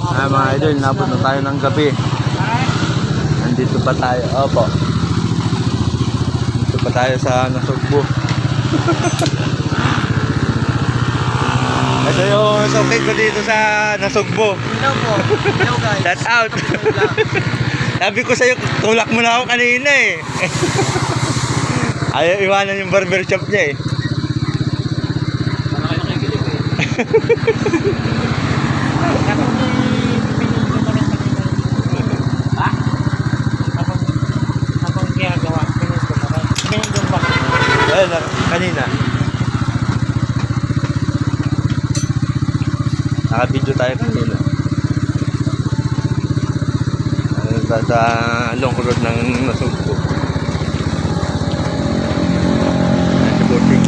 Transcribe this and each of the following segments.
Mga idol, nabot na tayo ng gabi. Nandito pa tayo. Opo. Dito pa tayo sa Nasugbo. Ito yung sukit ko dito sa Nasugbo. Hello po. Hello guys. That's out. Sabi ko sa'yo, tulak mo na ako kanina eh. Ayaw iwanan yung barbershop niya eh. Para kayo nakikilig eh. Ha? Habang ginagawa, pinindon ba? Ayun, kanina. Naka-video tayo kanina. Sa long road ng Nasugbo. Boarding.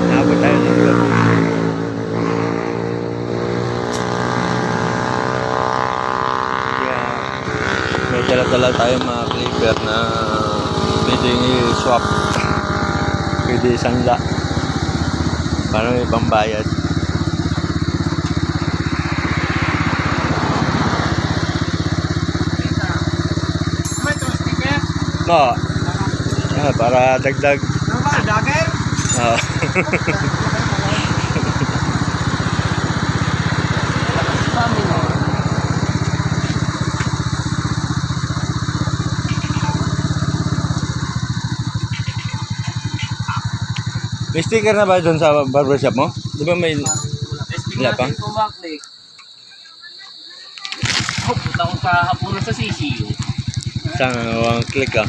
Nabot tayo ng road. May dala-dala tayo mga clipper na pwede i-swap. Pwede isanla. Para may pambayad. May ito, sticker? No. Para dagdag. Ano ba? Dagger? Oh. May sticker na ba doon sa barbershop mo? Di ba may... Wala pa? Oh, punta ko sa Hapuro sa CCU. Saan click ah.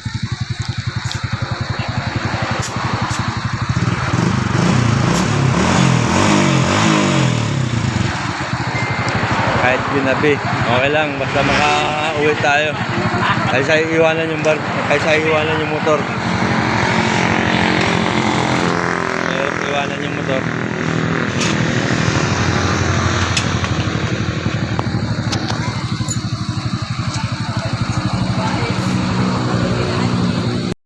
Kahit ginabi, okay lang, basta makauwi tayo. Kaysa iwanan yung motor. Iwanan yung motor.